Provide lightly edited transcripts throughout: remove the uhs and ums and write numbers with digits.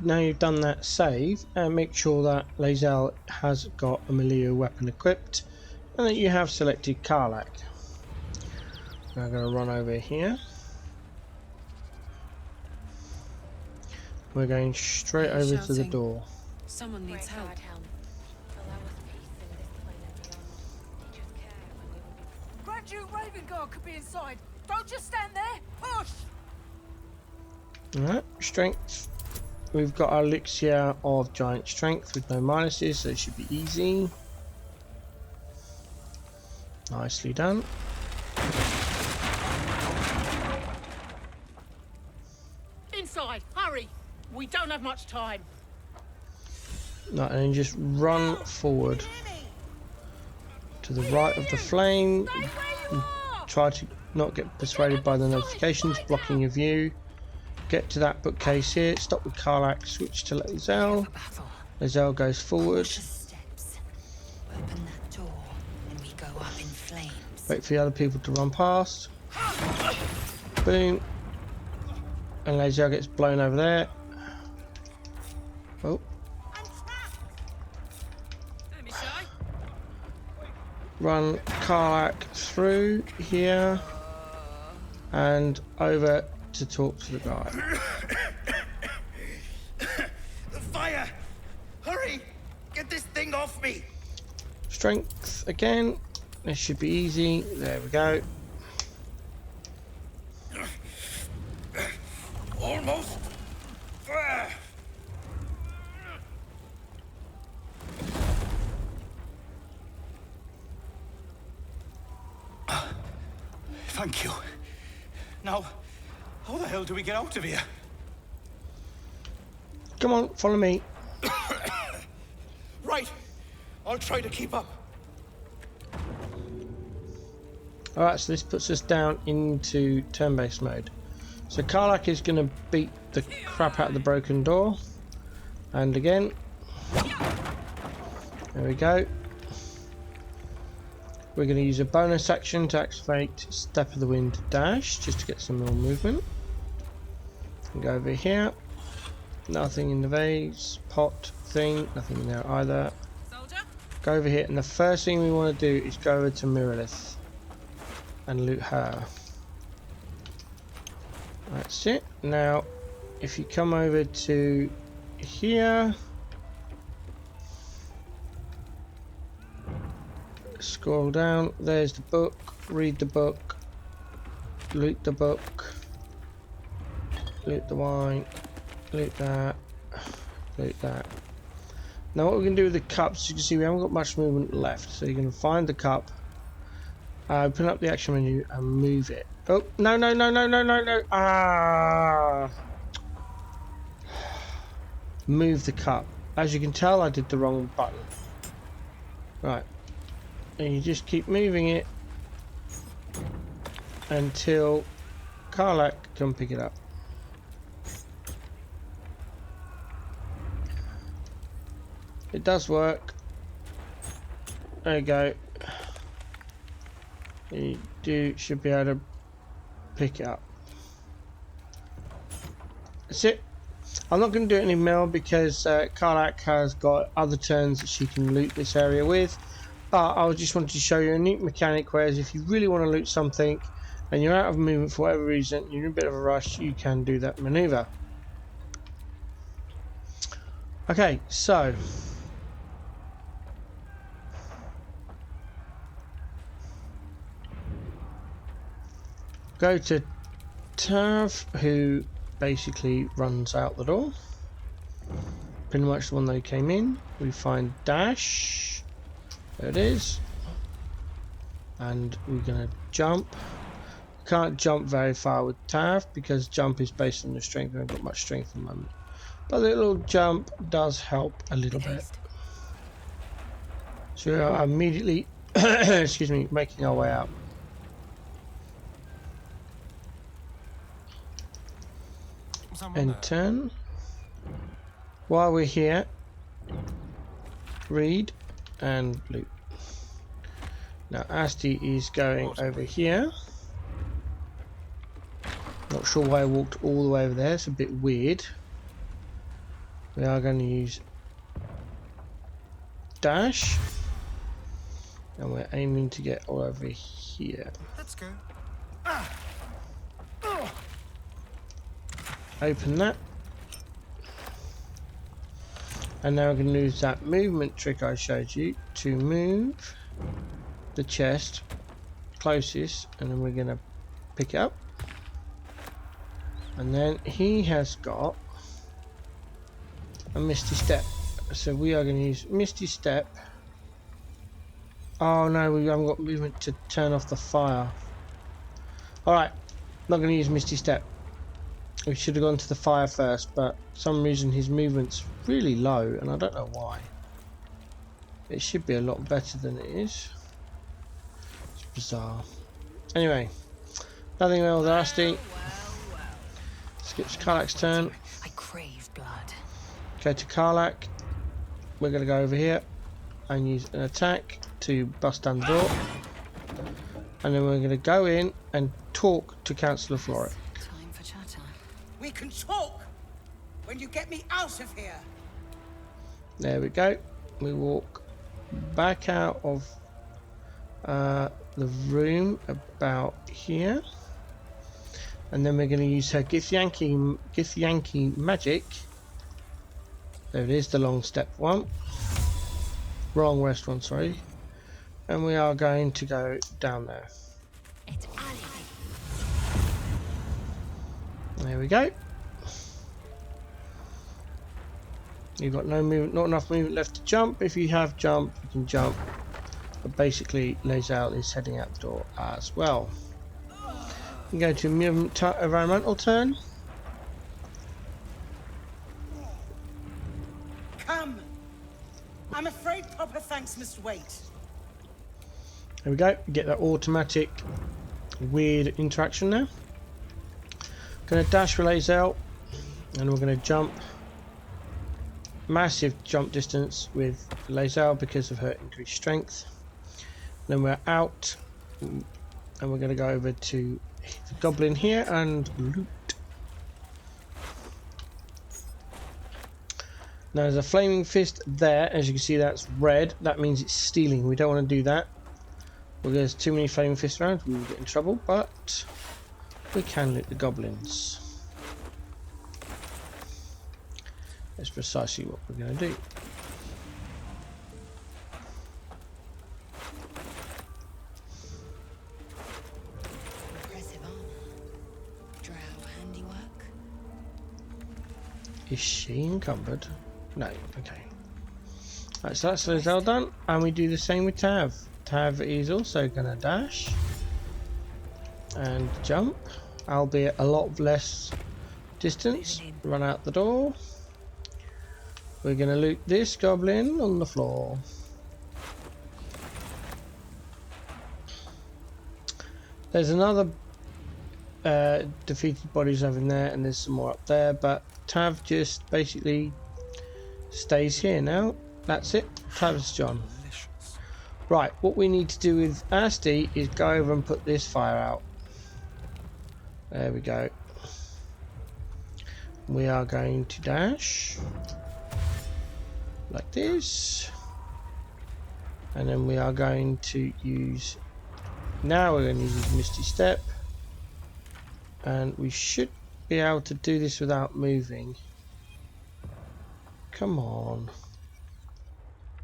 Now you've done that save, and make sure that Lae'zel has got a melee weapon equipped and that you have selected Karlach. Now I'm going to run over here. We're going straight over to the door. Someone needs help. Grand Duke Raven Guard could be inside. Don't just stand there. Push! Alright, strength. We've got our elixir of giant strength with no minuses, so it should be easy. Nicely done. Inside, hurry! We don't have much time. No, and then just run forward to the right of the flame. Try to not get persuaded by the notifications blocking your view. Get to that bookcase here. Stop with Karlach. Switch to Lae'zel. Lae'zel goes forward. Open that door and we go up in flames. Wait for the other people to run past. Boom. And Lae'zel gets blown over there. Oh. Run Karlach through here and over to talk to the guy. The fire! Hurry! Get this thing off me! Strength again. This should be easy. There we go. Almost. Thank you. Now, how the hell do we get out of here? Come on, follow me. Right. I'll try to keep up. Alright, so this puts us down into turn-based mode. So Karlach is going to beat the crap out of the broken door. And again. There we go. We're going to use a bonus action to activate Step of the Wind Dash, just to get some more movement. And go over here. Nothing in the vase, pot thing, nothing in there either. Go over here, and the first thing we want to do is go over to Miralith and loot her. That's it. Now, if you come over to here, scroll down, there's the book, read the book, loot the book, loot the wine, loot that, loot that. Now what we're going to do with the cups, you can see we haven't got much movement left, so you're going to find the cup, open up the action menu and move it. Oh, no, no, no, no, no, no, no, ah! Move the cup. As you can tell, I did the wrong button. Right. And you just keep moving it until Karlach can pick it up. It does work. There you go. You should be able to pick it up. That's it. I'm not going to do it anymore because Karlach has got other turns that she can loot this area with. But I just wanted to show you a neat mechanic, whereas if you really want to loot something and you're out of movement for whatever reason, you're in a bit of a rush, you can do that maneuver. Okay, so go to Tav, who basically runs out the door. Pretty much the one they came in. We find Dash. There it is. And we're going to jump. Can't jump very far with Tav because jump is based on the strength. We haven't got much strength at the moment. But the little jump does help a little bit. So we are immediately excuse me, making our way out. And turn. While we're here, read and loot. Now Asti is going over here. Not sure why I walked all the way over there, it's a bit weird. We are going to use dash, and we're aiming to get all over here. Let's go. Open that. And now we're going to use that movement trick I showed you to move the chest closest, and then we're going to pick it up. And then he has got a Misty Step. So we are going to use Misty Step. Oh no, we haven't got movement to turn off the fire. Alright, not going to use Misty Step. We should have gone to the fire first, but for some reason his movement's really low, and I don't know why. It should be a lot better than it is. It's bizarre. Anyway, nothing else nasty. Skips Karlak's turn. I crave blood. Go to Karlak. We're going to go over here and use an attack to bust down the door. And then we're going to go in and talk to Councillor Flora. Time for chatter. We can talk when you get me out of here. There we go. We walk back out of the room about here. And then we're going to use her Githyanki magic. There it is, the long step one. Wrong restaurant, sorry. And we are going to go down there. It's Ali. There we go. You've got no movement, not enough movement left to jump. If you have jump, you can jump. But basically, Lae'zel is heading out the door as well. You can go to environmental turn. Come. I'm afraid Papa thanks Mr. Waite. There we go. You get that automatic weird interaction now. Going to dash for Lae'zel, and we're going to jump. Massive jump distance with Lae'zel because of her increased strength. Then we're out, and we're going to go over to the goblin here and loot. Now there's a flaming fist there. As you can see, that's red. That means it's stealing. We don't want to do that. Well, there's too many flaming fists around. We will get in trouble, but we can loot the goblins. That's precisely what we're going to do. Impressive armor. Drow handiwork. Is she encumbered? No. Okay. Right, so that's Lae'zel done, and we do the same with Tav. Tav is also going to dash and jump, albeit a lot less distance. Run out the door. We're going to loot this goblin on the floor. There's another defeated bodies over in there, and there's some more up there, but Tav just basically stays here now. That's it. Tav's John. Right, what we need to do with Asti is go over and put this fire out. There we go. We are going to dash like this, and then we are going to use, now we're going to use Misty Step, and we should be able to do this without moving. Come on,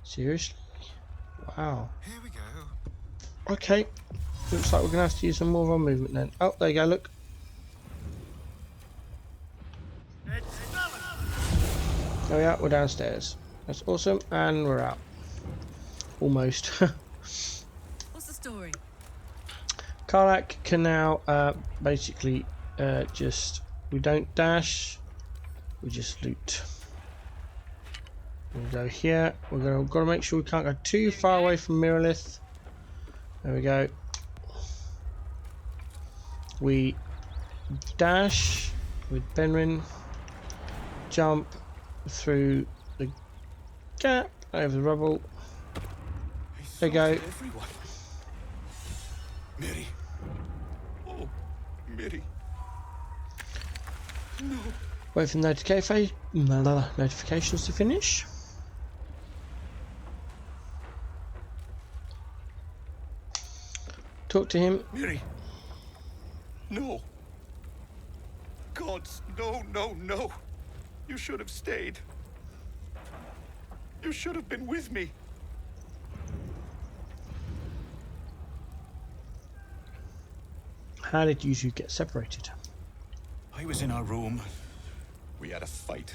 seriously? Wow. Here we go. Okay, looks like we're gonna have to use some more of our movement then. Oh, there you go, look. There we are, we're downstairs. That's awesome, and we're out. Almost. What's the story? Karlak can now basically just, we don't dash, we just loot. We go here. We're got to make sure we can't go too far away from Miralith. There we go. We dash with Benrin, jump through the gap over the rubble. There you go. Everyone. Mary. Oh, Mary. No. Wait for the notifications to finish. Talk to him. Miri. No. Gods, no, no, no. You should have stayed. You should have been with me. How did you two get separated? I was in our room. We had a fight.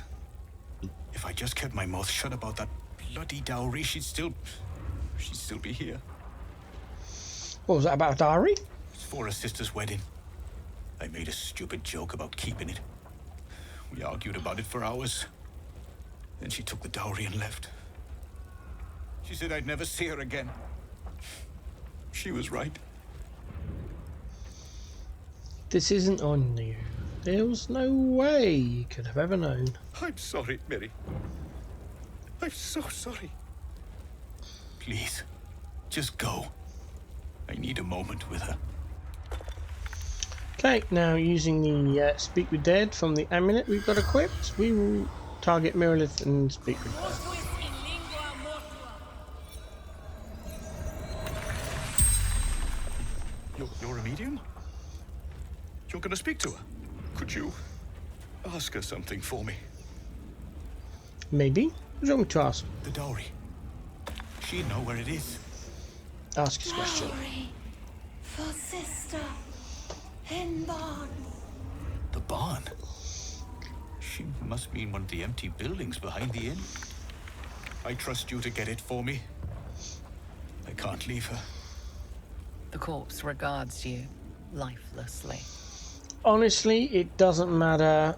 If I just kept my mouth shut about that bloody dowry, she'd still be here. What was that about, a diary? It's for her sister's wedding. I made a stupid joke about keeping it. We argued about it for hours. Then she took the dowry and left. She said I'd never see her again. She was right. This isn't on you. There was no way you could have ever known. I'm sorry, Mary. I'm so sorry. Please, just go. I need a moment with her. Okay, now using the Speak with Dead from the amulet we've got equipped, we will target Miralith and speak with her. You're a medium? You're gonna speak to her? Could you ask her something for me? Maybe. What do you want me to ask? The dowry. She'd know where it is. Ask his question. Dowry for sister in barn. The barn? She must mean one of the empty buildings behind the inn. I trust you to get it for me. I can't leave her. The corpse regards you lifelessly. Honestly, it doesn't matter.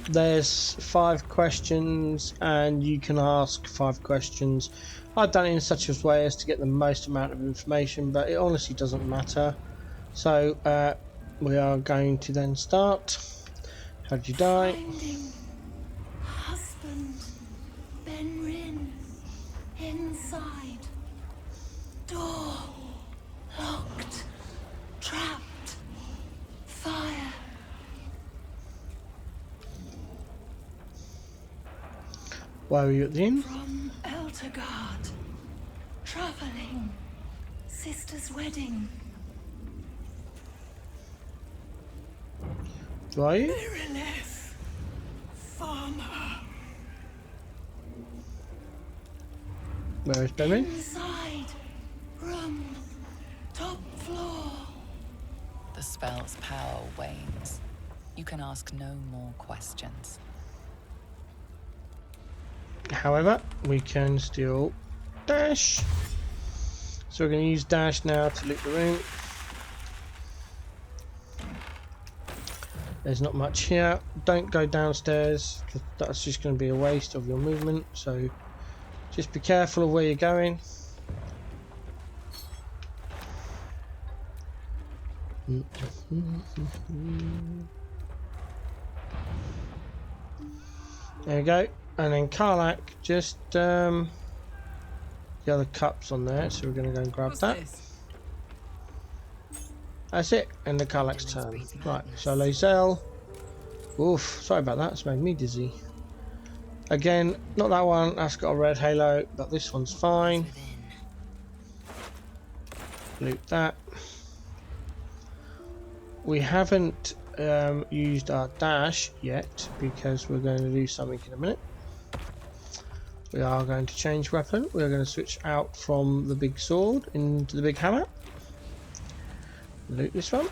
There's 5 questions and you can ask 5 questions. I've done it in such a way as to get the most amount of information, but it honestly doesn't matter. So we are going to then start. How did you die? Finding husband Benrin inside. Door locked. Trapped. Fire. Why were you at the inn? From Eltergard. Traveling. Sister's wedding. Who are you? Miralith. Farmer. Where is Benrin? Inside. Room. Top floor. The spell's power wanes. You can ask no more questions. However, we can still dash. So we're going to use dash now to loot the room. There's not much here. Don't go downstairs because that's just going to be a waste of your movement. So just be careful of where you're going. There we go. And then Karlak, just the other cups on there, so we're going to go and grab that. That's it, and the Karlak's turn. Right, so Lae'zel. Oof, sorry about that, it's made me dizzy. Again, not that one, that's got a red halo, but this one's fine. Loot that. We haven't used our dash yet, because we're going to do something in a minute. We are going to change weapon. We're going to switch out from the big sword into the big hammer. Loot this one.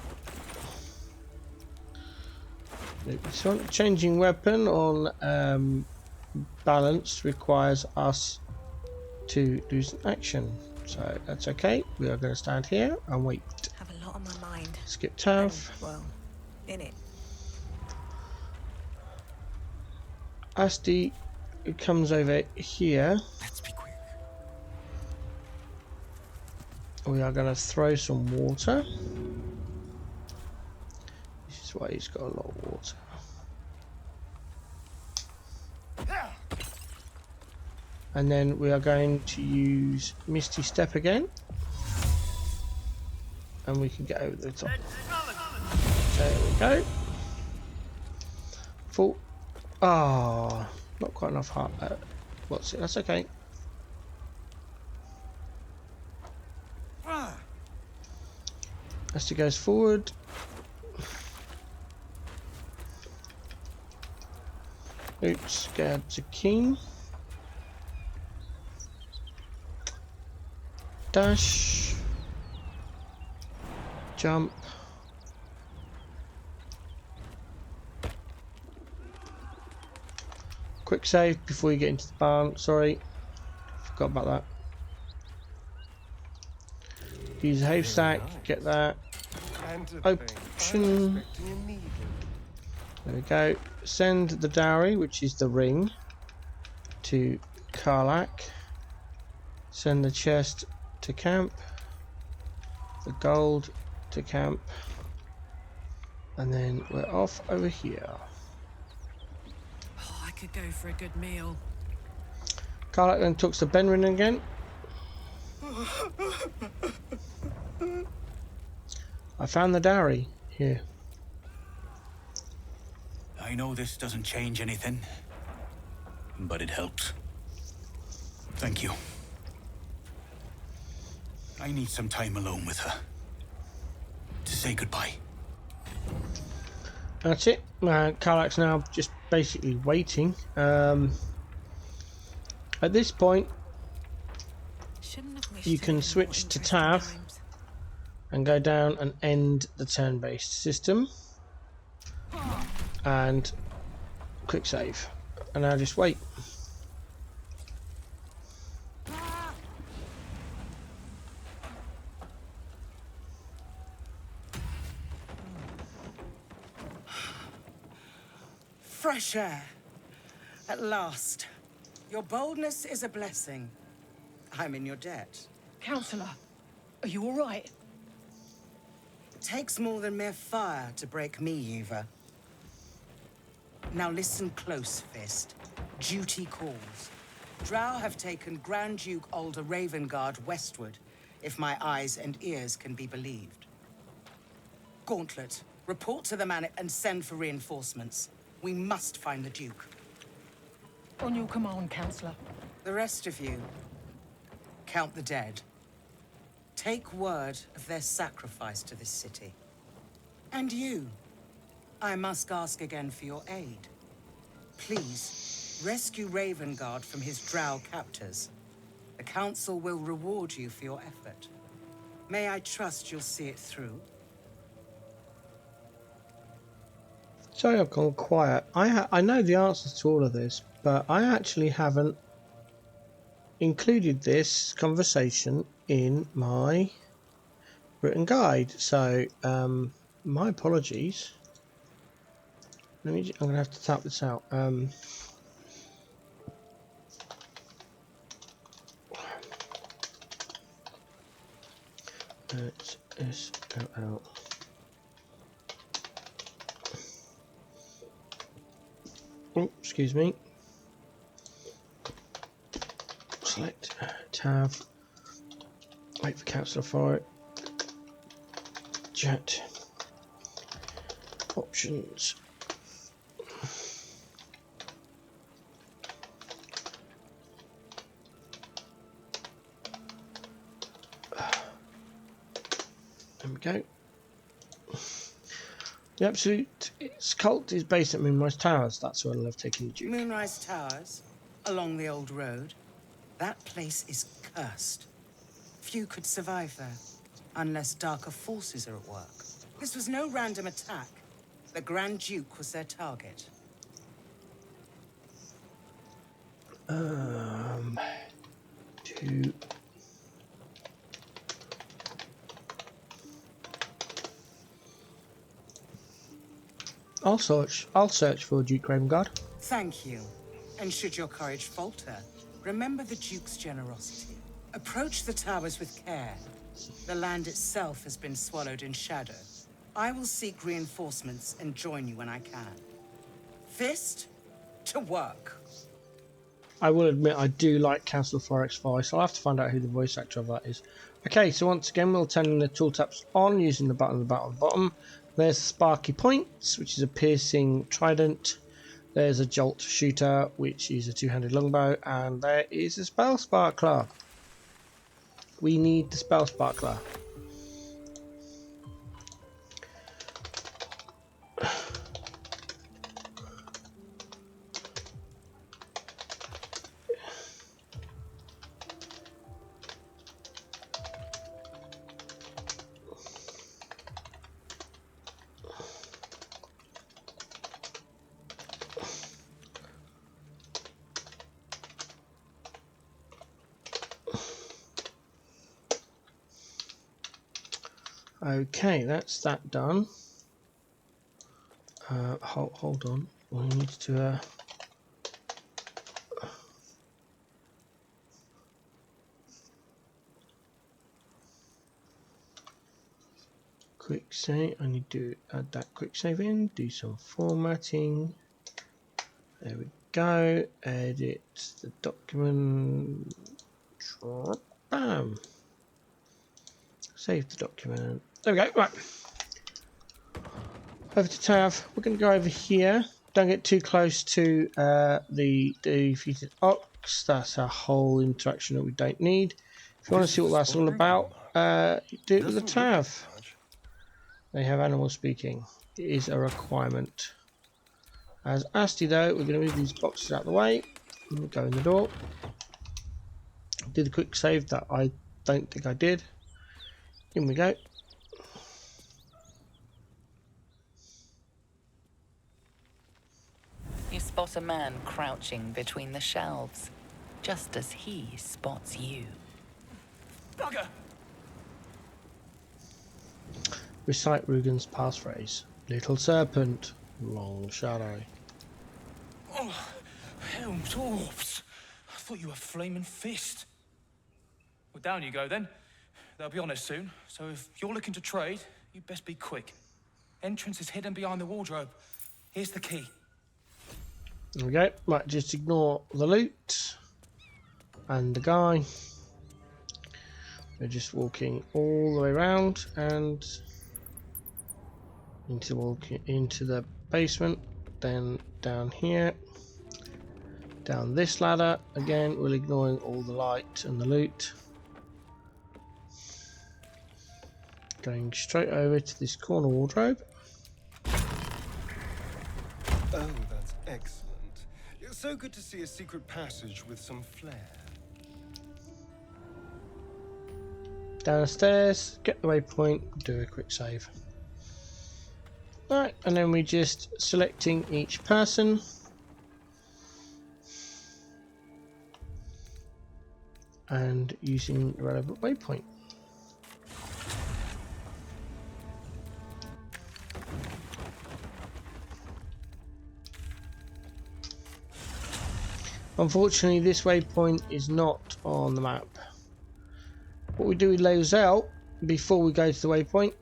Loot this one. Changing weapon on balance requires us to do some action. So that's okay. We are going to stand here and wait. Have a lot on my mind. Skip Tav. Well, in it. Asti comes over here. Let's be quick. We are going to throw some water. This is why he's got a lot of water. And then we are going to use Misty Step again. And we can get over the top. There we go. Full. Ah, not quite enough heart. What's it? That's okay. As goes forward. Oops, grabs a key. Dash. Jump. Quick save before you get into the barn. Sorry, forgot about that. Use a hay stack, get that. Option. There we go. Send the dowry, which is the ring, to Karlak. Send the chest to camp. The gold to camp. And then we're off over here. Oh, I could go for a good meal. Karlak then talks to Benrin again. I found the dowry here. I know this doesn't change anything, but it helps. Thank you. I need some time alone with her. To say goodbye. That's it. Karlak's now just basically waiting. At this point, you can switch to Tav and go down and end the turn-based system. And quick save. And now just wait. Fresh air. At last. Your boldness is a blessing. I'm in your debt. Counselor, are you all right? It takes more than mere fire to break me, Eva. Now listen close, Fist. Duty calls. Drow have taken Grand Duke Alder Ravengard westward, if my eyes and ears can be believed. Gauntlet, report to the man and send for reinforcements. We must find the Duke. On your command, Counselor. The rest of you, count the dead. Take word of their sacrifice to this city. And you, I must ask again for your aid. Please, rescue Ravengard from his drow captors. The Council will reward you for your effort. May I trust you'll see it through? Sorry I've gone quiet. I know the answers to all of this, but I actually haven't included this conversation in my written guide. So, my apologies. I'm going to have to tap this out. Let's out. Oh, excuse me. Select tab. Wait for Councillor for it. Chat. Options. There we go. The absolute cult is based at Moonrise Towers. That's where I love taking the Duke. Moonrise Towers, along the old road. That place is cursed. Few could survive there, unless darker forces are at work. This was no random attack. The Grand Duke was their target. To I'll search for Duke Ravengard. Thank you. And should your courage falter, remember the Duke's generosity. Approach the towers with care. The land itself has been swallowed in shadow. I will seek reinforcements and join you when I can. Fist, to work. I will admit I do like Council Forex voice. I'll have to find out who the voice actor of that is. Okay, so once again we'll turn the tool taps on using the button at the bottom. There's Sparky Points, which is a piercing trident. There's a jolt shooter, which is a two-handed longbow, and there is a spell sparkler. We need the spell sparkler. Okay, that's that done. Hold on. We need to. Quick save. I need to add that quick save in. Do some formatting. There we go. Edit the document. Bam. Save the document. There we go. Right. Over to Tav. We're going to go over here. Don't get too close to the defeated ox. That's a whole interaction that we don't need. If you want to see what that's all about, do it with the Tav. They have animal speaking. It is a requirement. As Asti though, we're going to move these boxes out of the way. Go in the door. Do the quick save that I don't think I did. In we go. You spot a man crouching between the shelves, just as he spots you. Bugger! Recite Rugen's passphrase. Little serpent, long shadow. Oh, hell, dwarfs! I thought you were flaming fist. Well, down you go then. They'll be on us soon, so if you're looking to trade, you'd best be quick. Entrance is hidden behind the wardrobe. Here's the key. There we go. Right, just ignore the loot and the guy. We're just walking all the way around and into the basement, then down here, down this ladder. Again, we're ignoring all the light and the loot. Going straight over to this corner wardrobe. Oh, that's excellent. It's so good to see a secret passage with some flair. Downstairs, get the waypoint, do a quick save. Right, and then we're just selecting each person. And using the relevant waypoint. Unfortunately, this waypoint is not on the map. What we do with layers out before we go to the waypoint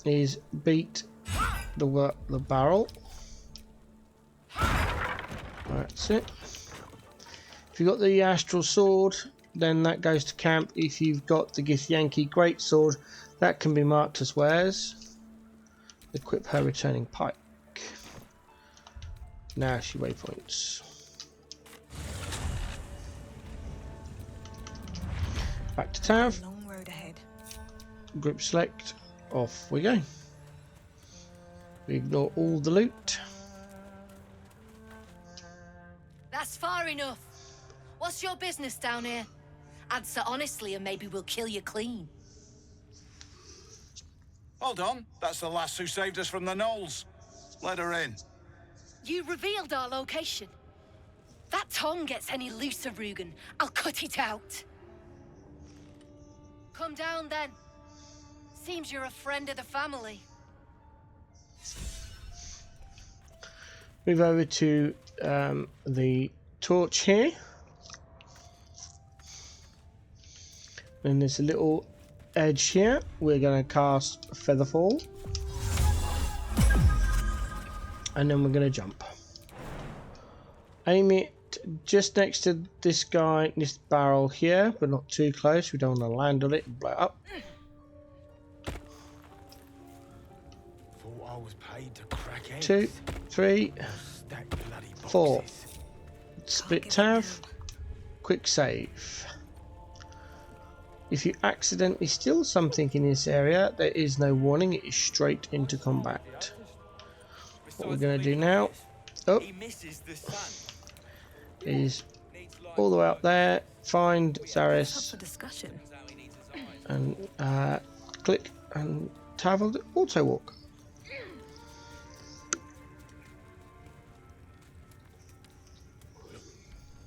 is beat the barrel. That's it. If you've got the astral sword, then that goes to camp. If you've got the Githyanki great sword, that can be marked as wares. Equip her returning pike. Now she waypoints. Back to Tav. Long road ahead. Group select. Off we go. We ignore all the loot. That's far enough. What's your business down here? Answer honestly and maybe we'll kill you clean. Hold on. That's the lass who saved us from the gnolls. Let her in. You revealed our location. If that tongue gets any looser, Rugen, I'll cut it out. Come down then. Seems you're a friend of the family. Move over to the torch here. And there's a little edge here. We're going to cast Featherfall. And then we're going to jump. Aim it just next to this guy, this barrel here, but not too close. We don't want to land on it and blow it up. Thought I was paid to crack eggs. 2, 3, Stack bloody 4. boxes. Split give it tav. now. Quick save. If you accidentally steal something in this area, there is no warning. It is straight into combat. What we're going to do now is all the way up there, find Up Zaris, for discussion. and click and travel the auto walk.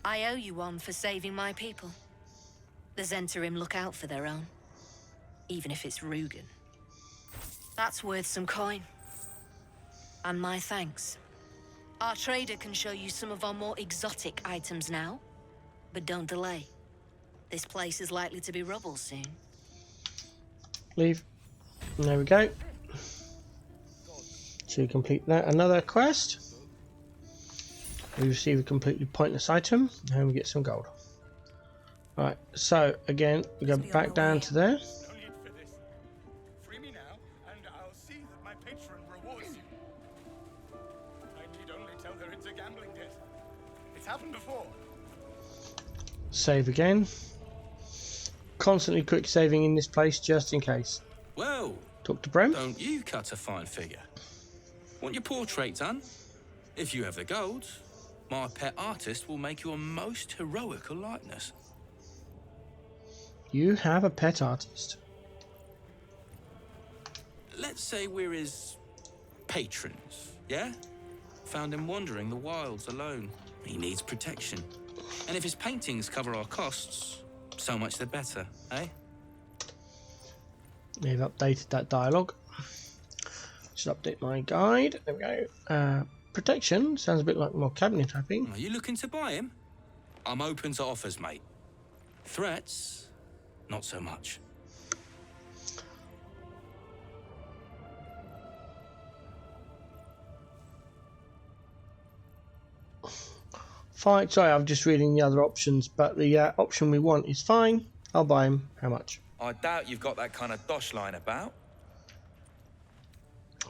I owe you one for saving my people. The Zentarim look out for their own, even if it's Rugen. That's worth some coin. And my thanks. Our trader can show you some of our more exotic items now, but don't delay. This place is likely to be rubble soon. Leave. There we go. To complete that, another quest. We receive a completely pointless item, and we get some gold. Right, so again, we go Must be on back my down way. to there. No need for this. Free me now, and I'll see that my patron rewards you. I need only tell her it's a gambling debt. It's happened before. Save again. Constantly quick saving in this place just in case. Well, Talk to Brem. don't you cut a fine figure? Want your portrait done? If you have the gold, my pet artist will make you a most heroical likeness. You have a pet artist. Let's say we're his patrons, yeah? Found him wandering the wilds alone. He needs protection. And if his paintings cover our costs, so much the better, eh? They've updated that dialogue. Should update my guide. There we go. Protection sounds a bit like more cabinet tapping. Are you looking to buy him? I'm open to offers, mate. Threats, not so much. Fine. Sorry, I'm just reading the other options, but the option we want is fine. I'll buy him. How much? I doubt you've got that kind of dosh line about.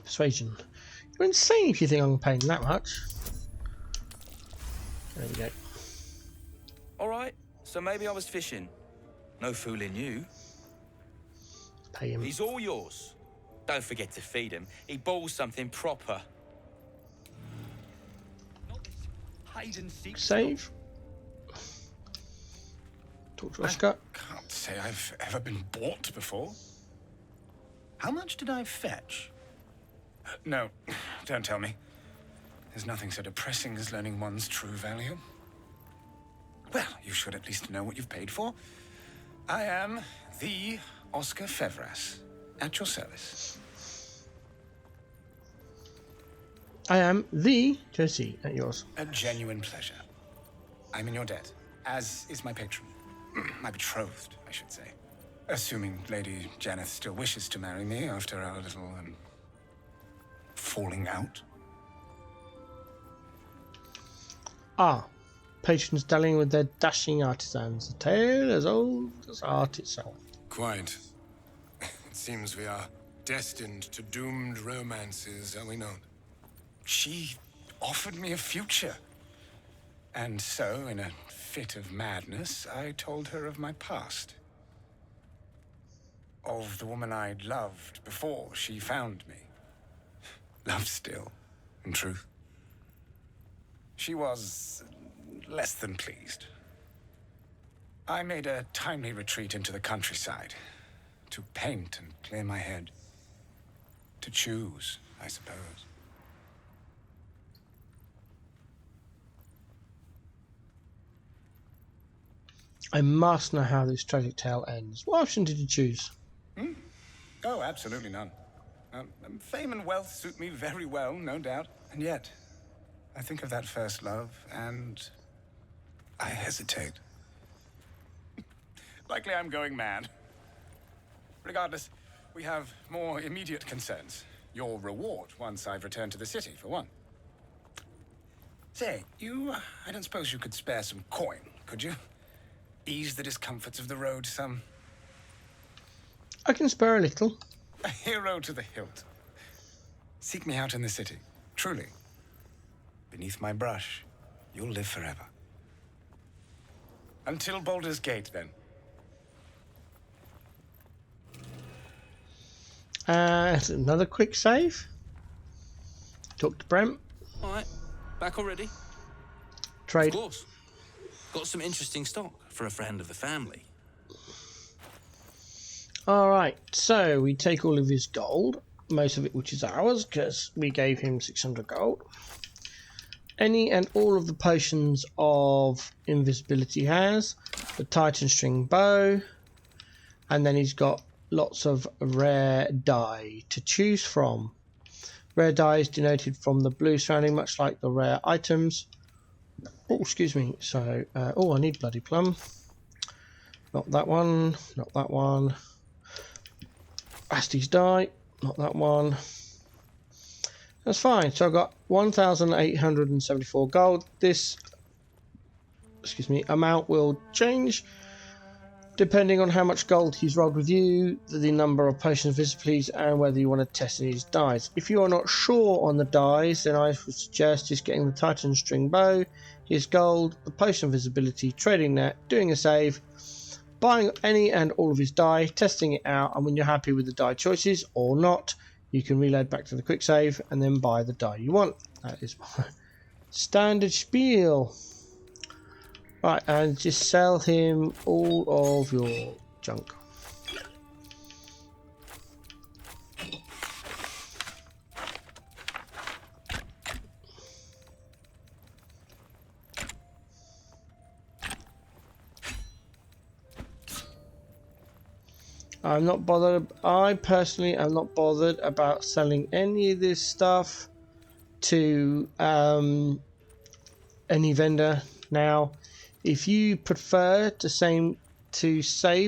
Persuasion. You're insane if you think I'm paying that much. There we go. All right, so maybe I was fishing. No fooling you. Pay him. He's all yours. Don't forget to feed him. He balls something proper. Not this hide and seek. Save. Talk to Oscar. Can't say I've ever been bought before. How much did I fetch? No, don't tell me. There's nothing so depressing as learning one's true value. Well, you should at least know what you've paid for. I am the Oscar Fevras, at your service. I am the Josie at yours. A genuine pleasure. I'm in your debt, as is my patron. My betrothed, I should say. Assuming Lady Janeth still wishes to marry me after our little, falling out. Ah, patrons dallying with their dashing artisans. A tale as old as art itself. Quite. It seems we are destined to doomed romances, are we not? She offered me a future. And so, in a fit of madness, I told her of my past. Of the woman I'd loved before she found me. Love still, in truth. She was less than pleased. I made a timely retreat into the countryside. To paint and clear my head. To choose, I suppose. I must know how this tragic tale ends. What option did you choose? Oh, absolutely none. Fame and wealth suit me very well, no doubt. And yet, I think of that first love, and I hesitate. Likely I'm going mad. Regardless, we have more immediate concerns. Your reward once I've returned to the city, for one. Say, I don't suppose you could spare some coin, could you? Ease the discomforts of the road some. I can spare a little. A hero to the hilt. Seek me out in the city. Truly. Beneath my brush, you'll live forever. Until Baldur's Gate, then. Another quick save. Talk to Brent. All right, back already? Trade. Of course. Got some interesting stock for a friend of the family. Alright, so we take all of his gold, most of it which is ours, because we gave him 600 gold. Any and all of the potions of invisibility he has, the Titan string bow, and then he's got lots of rare dye to choose from. Rare dye is denoted from the blue surrounding, much like the rare items. Oh, excuse me. So, oh, I need bloody plum. Not that one. Not that one. Asti's dye. Not that one. That's fine. So I got 1,874 gold. This, excuse me, amount will change depending on how much gold he's rolled with you, the number of potions visibilities, and whether you want to test any of his dyes. If you are not sure on the dyes, then I would suggest just getting the Titan string bow, his gold, the potion visibility, trading net, doing a save, buying any and all of his dye, testing it out, and when you're happy with the dye choices or not, you can reload back to the quick save and then buy the dye you want. That is my standard spiel. Right, and just sell him all of your junk. I'm not bothered. I personally am not bothered about selling any of this stuff to any vendor now. If you prefer to save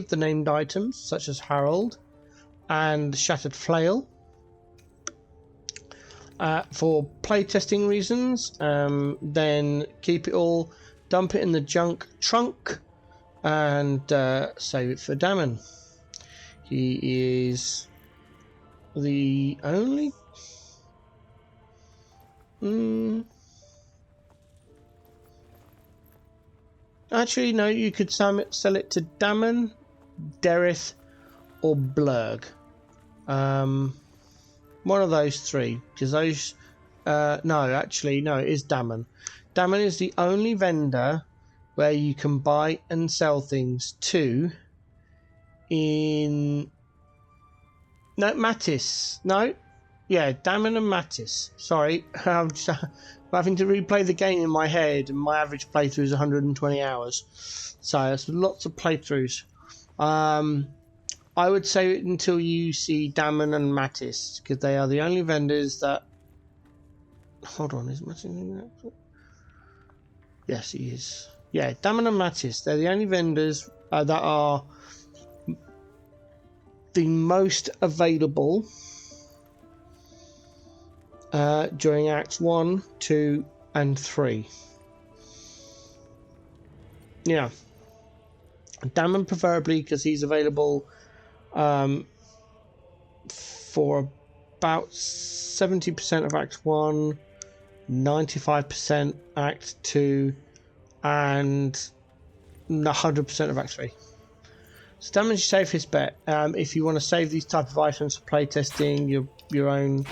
the named items such as Harold and Shattered Flail for playtesting reasons, then keep it all, dump it in the junk trunk, and save it for Damon. He is the only. Actually, no, you could sell it to Damon, Dereth, or Blurg. One of those three. Because those. No, actually, no, it is Damon. Damon is the only vendor where you can buy and sell things to in. No, Mattis. No? Yeah, Damon and Mattis. Sorry, I'm having to replay the game in my head, and my average playthrough is 120 hours. So that's lots of playthroughs. I would say it until you see Damon and Mattis, because they are the only vendors that. Hold on, is Mattis in that? Yes, he is. Yeah, Damon and Mattis. They're the only vendors that are the most available during Acts 1, 2, and 3. Yeah. Damon preferably because he's available for about 70% of Act 1, 95% Act 2, and 100% of Act 3. So Damon's your safest bet. If you want to save these type of items for playtesting, your own,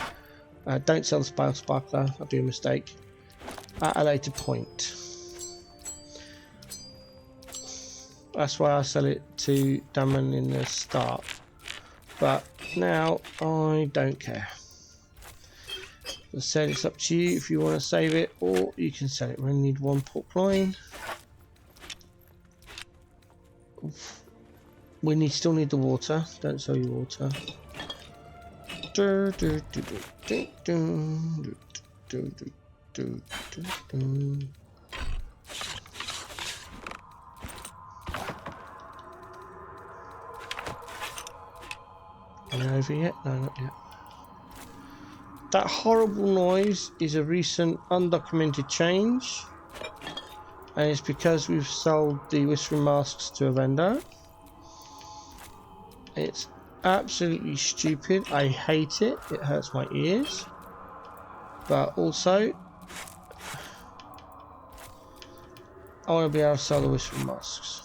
don't sell the Spell Sparkler, that'd be a mistake, at a later point. That's why I sell it to Damon in the start. But now I don't care. As I said, it's up to you if you want to save it, or you can sell it. We only need one pork loin. We still need the water. Don't sell your water. Are we over yet? No, not yet. That horrible noise is a recent undocumented change, and it's because we've sold the Whispering Masks to a vendor. It's absolutely stupid. I hate it. It hurts my ears. but also I want to be able to sell the whisper masks.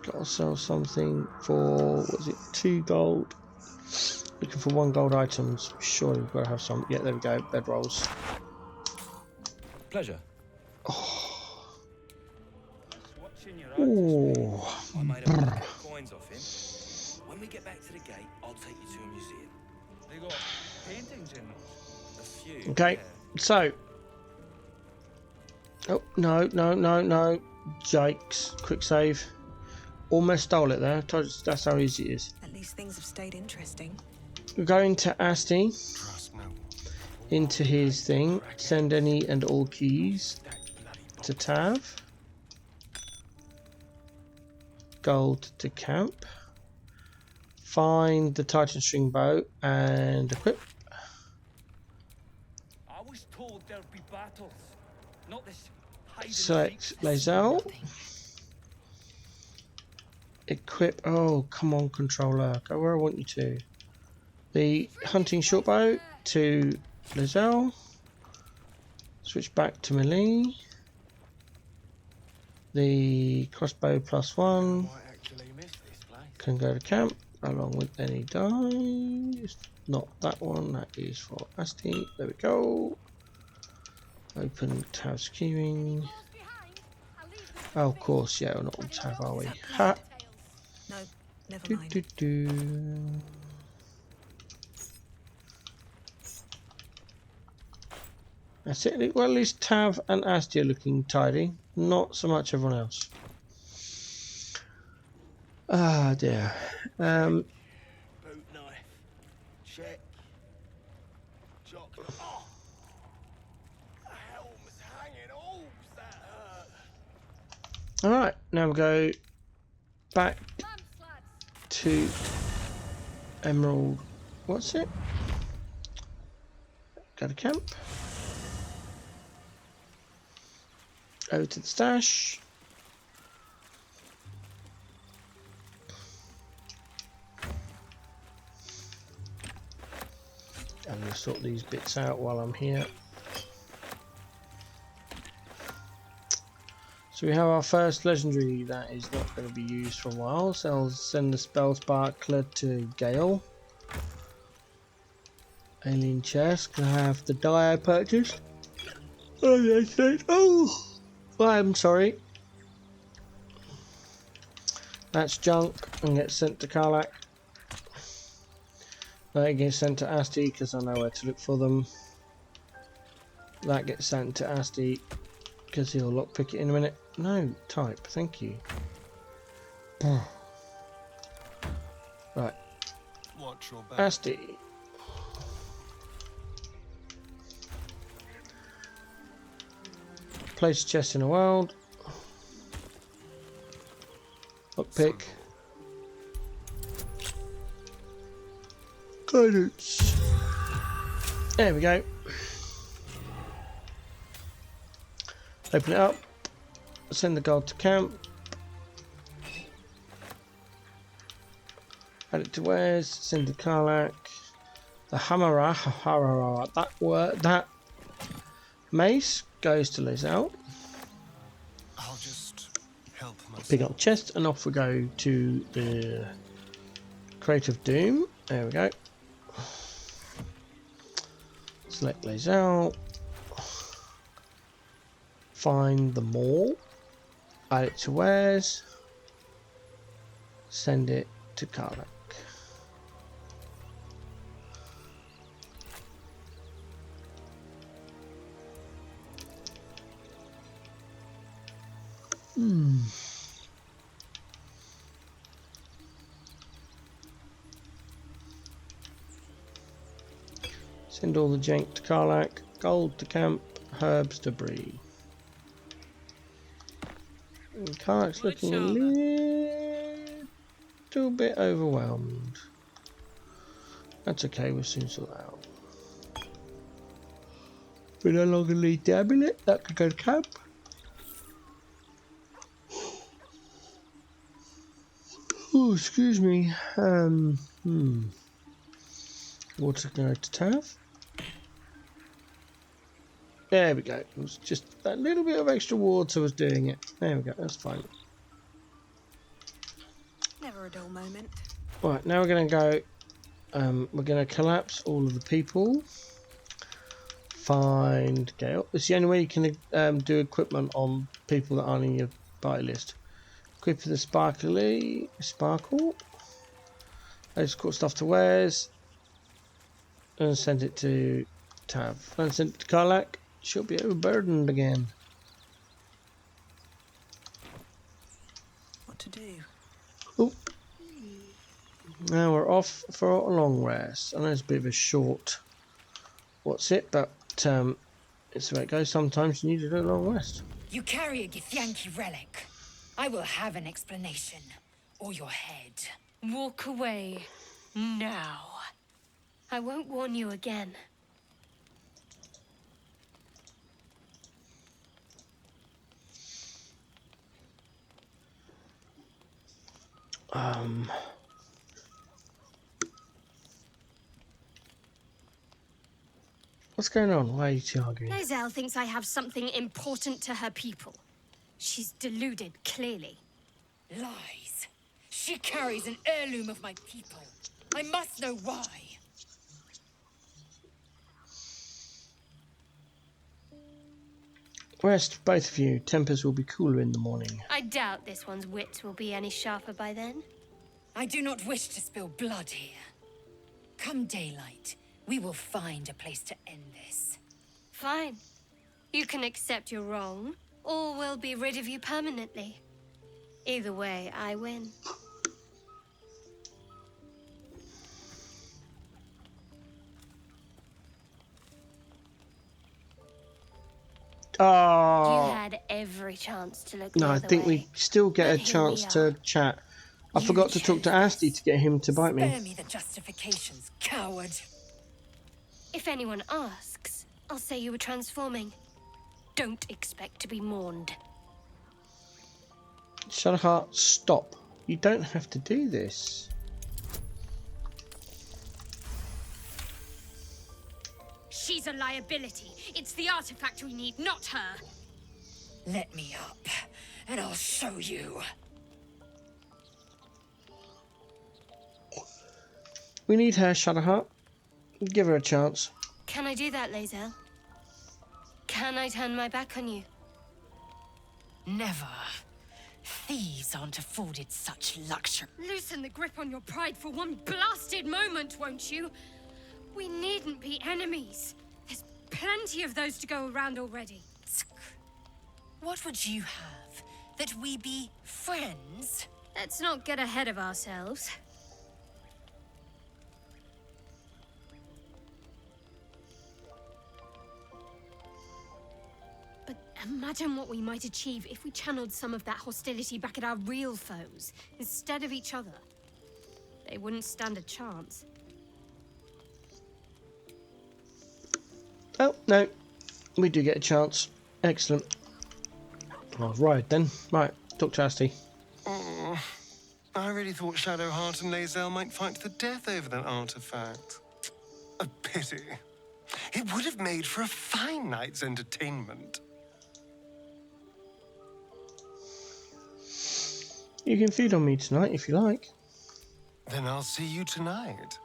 Gotta sell something for, what is it, 2 gold? Looking for 1 gold items. Surely we've got to have some. Yeah, there we go. Bedrolls. Pleasure. Ooh. I made a bucket of coins off him. When we get back to the gate, I'll take you to a museum. They got paintings in those. A few. Okay, Yeah. so. Oh, no. Jakes. Quick save. Almost stole it there. That's how easy it is. At least things have stayed interesting. We're going to Asti. Trust no one. Into his thing. Send any and all keys to Tav. Gold to camp. Find the Titan string bow and equip. I was told there'd be battles, not this hide and Select seek. Lae'zel. Equip. Oh, come on, controller. Go where I want you to. The hunting short bow to Lae'zel. Switch back to melee. The crossbow +1 can go to camp along with any dice. Not that one, that is for Asti. There we go. Open Tav's queuing. Oh, of course, yeah, we're not on Tav, are we? Ha! No, never mind. That's it. Well, at least Tav and Asti are looking tidy. Not so much everyone else. Ah, dear. Boot knife. Check. Jock. Oh! The helm's hanging. Oh, that hurt. Alright, now we'll go back to Emerald. What's it? Go to camp. Over to the stash. I'm going to sort these bits out while I'm here. So we have our first legendary that is not going to be used for a while. So I'll send the spell sparkler to Gale. Alien chest. Can I have the die I purchased? Oh, that's it. Oh! I'm sorry. That's junk and gets sent to Karlach. That gets sent to Asti because I know where to look for them. That gets sent to Asti because he'll lockpick it in a minute. No, type, thank you. Right. Watch your back. Asti. Place chest in the world. Lockpick. Guidance. There we go. Open it up. Send the gold to camp. Add it to wares. Send to Karlach. The Hamara. That mace goes to Lae'zel. I'll just help myself. Big old chest, and off we go to the Crate of Doom. There we go. Select Lae'zel. Find the mall. Add it to wares. Send it to Karlach. Send all the jank to Karlach, gold to camp, herbs to Bree. And Karlach's looking a little bit overwhelmed. That's okay, we'll soon sort that out. We no longer need the amulet, that could go to camp. Oh, excuse me. Water go to Tav. There we go. It was just that little bit of extra water was doing it. There we go. That's fine. Never a dull moment. Right, now we're going to go. We're going to collapse all of the people. Find Gale. It's the only way you can do equipment on people that aren't in your party list. Equip the sparkle. Those cool stuff to Wares. And send it to Tav. And send it to Karlak. She'll be overburdened again. What to do? Oh. Now we're off for a long rest. I know it's a bit of a short but it's the way it goes. Sometimes you need to do a long rest. You carry a Githyanki relic. I will have an explanation. Or your head. Walk away. Now. I won't warn you again. What's going on? Why are you two arguing? Lae'zel thinks I have something important to her people. She's deluded, clearly. Lies. She carries an heirloom of my people. I must know why. Rest, both of you. Tempers will be cooler in the morning. I doubt this one's wits will be any sharper by then. I do not wish to spill blood here. Come daylight, we will find a place to end this. Fine. You can accept you're wrong, or we'll be rid of you permanently. Either way, I win. Oh. You had every chance to look No, the I other think way. we still get But a here chance we to are. chat. I You forgot to talk to chose Asti this. to get him to bite me. Spare me the justifications, coward. If anyone asks, I'll say you were transforming. Don't expect to be mourned. Shadowheart, stop. You don't have to do this. She's a liability. It's the artifact we need, not her. Let me up, and I'll show you. We need her, Shadowheart. Give her a chance. Can I do that, Lae'zel? Can I turn my back on you? Never. Thieves aren't afforded such luxury. Loosen the grip on your pride for one blasted moment, won't you? We needn't be enemies. There's plenty of those to go around already. What would you have? That we be friends? Let's not get ahead of ourselves. But imagine what we might achieve if we channeled some of that hostility back at our real foes, instead of each other. They wouldn't stand a chance. Oh, no. We do get a chance. Excellent. I was right then. Right, talk to Asti. Oh, I really thought Shadowheart and Lae'zel might fight to the death over that artifact. A pity. It would have made for a fine night's entertainment. You can feed on me tonight if you like. Then I'll see you tonight.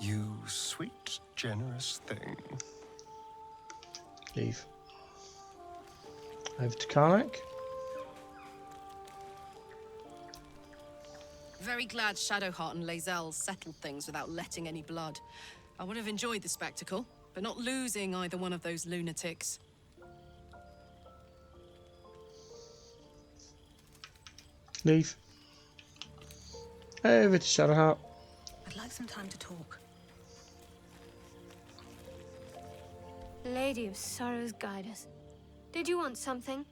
You sweet, generous thing. Leave. Over to Karlak. Very glad Shadowheart and Lae'zel settled things without letting any blood. I would have enjoyed the spectacle, but not losing either one of those lunatics. Leave. Over to Shadowheart. I'd like some time to talk. Lady of Sorrows, guide us. Did you want something?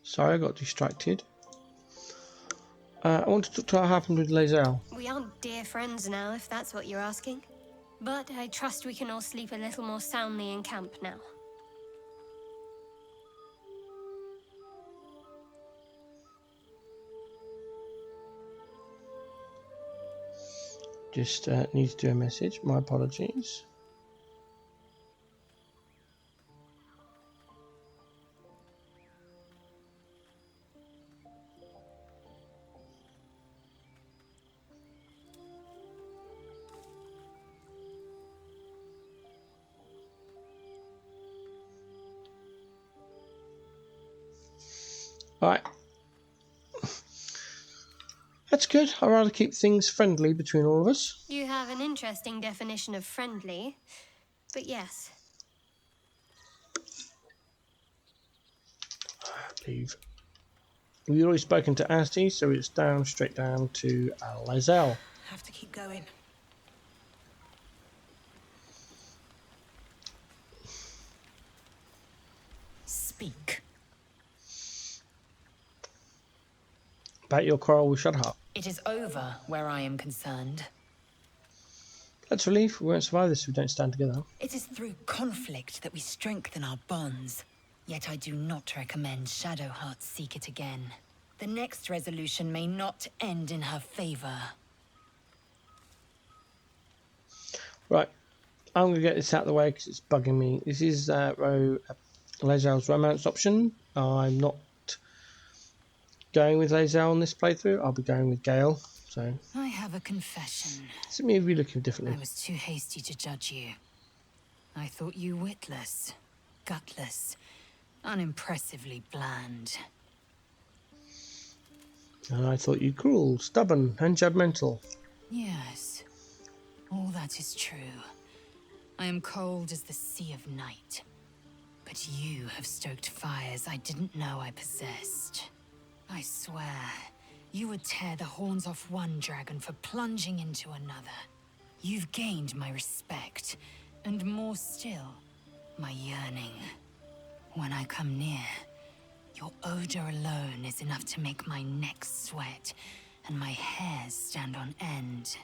Sorry, I got distracted. I want to talk to what happened with Lae'zel. We aren't dear friends now, if that's what you're asking. But I trust we can all sleep a little more soundly in camp now. Just need to do a message. My apologies. Alright. That's good. I'd rather keep things friendly between all of us. You have an interesting definition of friendly, but yes. Leave. We've already spoken to Asti, so it's straight down to Lae'zel. Have to keep going. Speak. About your quarrel with Shadowheart. It is over where I am concerned. That's relief. We won't survive this if we don't stand together. It is through conflict that we strengthen our bonds. Yet I do not recommend Shadowheart seek it again. The next resolution may not end in her favor. Right. I'm going to get this out of the way because it's bugging me. This is Lae'zel's romance option. I'm not going with Lae'zel on this playthrough. I'll be going with Gale. So I have a confession. it's me be looking differently. I was too hasty to judge you. I thought you witless, gutless, unimpressively bland. And I thought you cruel, stubborn, and judgmental. Yes, all that is true. I am cold as the sea of night. But you have stoked fires I didn't know I possessed. I swear, you would tear the horns off one dragon for plunging into another. You've gained my respect, and more still, my yearning. When I come near, your odor alone is enough to make my neck sweat and my hairs stand on end.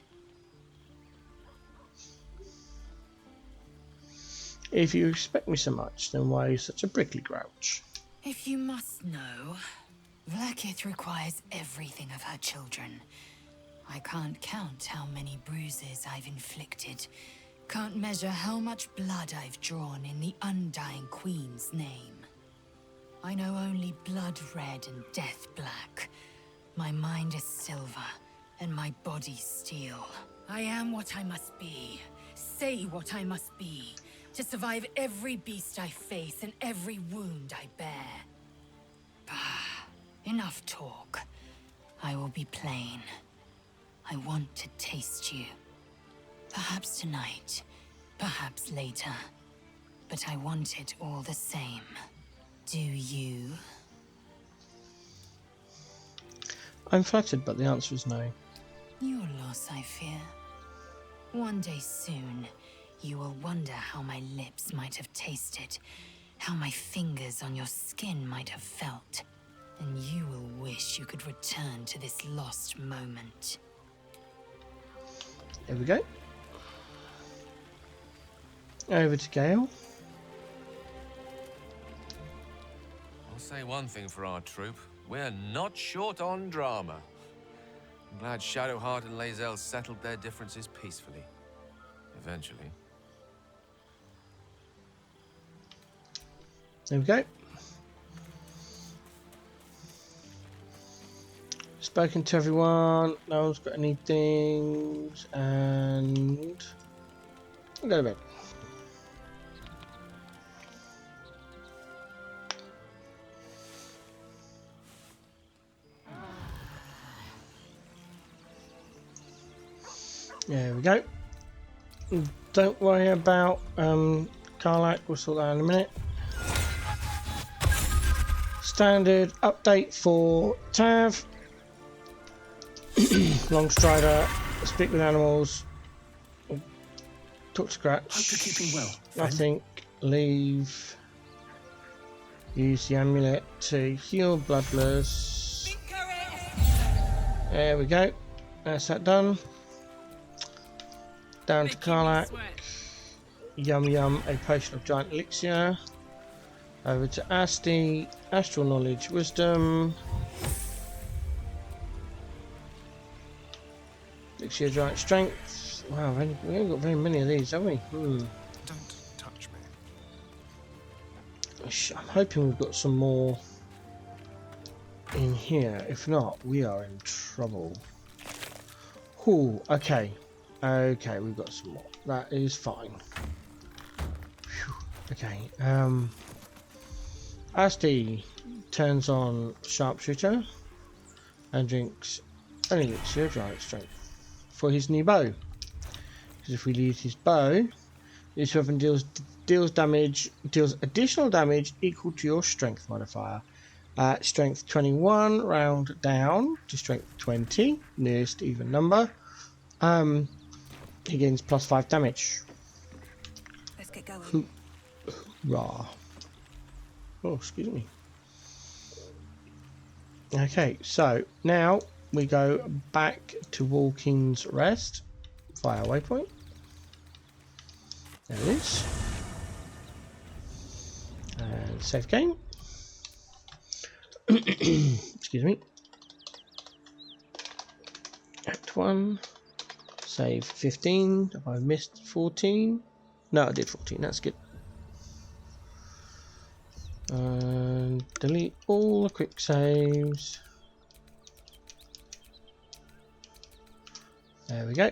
If you respect me so much, then why are you such a prickly grouch? If you must know, Vlaakith requires everything of her children. I can't count how many bruises I've inflicted. Can't measure how much blood I've drawn in the Undying Queen's name. I know only blood red and death black. My mind is silver, and my body steel. I am what I must be. Say what I must be. To survive every beast I face and every wound I bear. Bah, enough talk. I will be plain. I want to taste you. Perhaps tonight, perhaps later. But I want it all the same. Do you? I'm flattered, but the answer is no. Your loss, I fear. One day soon, you will wonder how my lips might have tasted, how my fingers on your skin might have felt, and you will wish you could return to this lost moment. There we go. Over to Gale. I'll say one thing for our troop. We're not short on drama. I'm glad Shadowheart and Lae'zel settled their differences peacefully. Eventually. There we go. Spoken to everyone. No one's got any things. And I'll go to bed. There we go. Don't worry about Karlach, we'll sort that out in a minute. Standard update for Tav. Long Strider, speak with animals, talk to Scratch. Hope you're keeping well. Nothing, leave. Use the amulet to heal Bloodless. There we go. That's that done. Down to Karlach. Yum yum, a potion of giant elixir. Over to Asti. Astral knowledge, wisdom. Elixir giant strength. Wow, we haven't got very many of these, have we? Don't touch me. I'm hoping we've got some more in here. If not, we are in trouble. Ooh, okay. Okay, we've got some more. That is fine. Whew. Okay, Asti turns on Sharpshooter and drinks an elixir of giant strength for his new bow. Because if we use his bow, this weapon deals additional damage equal to your strength modifier. Strength 21, round down to strength 20, nearest even number. He gains plus 5 damage. Let's get going. Hoorah. Oh, excuse me. Okay, so now we go back to Walking's Rest via waypoint. There it is. And save game. Excuse me. Act 1. Save 15. Have I missed 14? No, I did 14. That's good. And delete all the quick saves. There we go.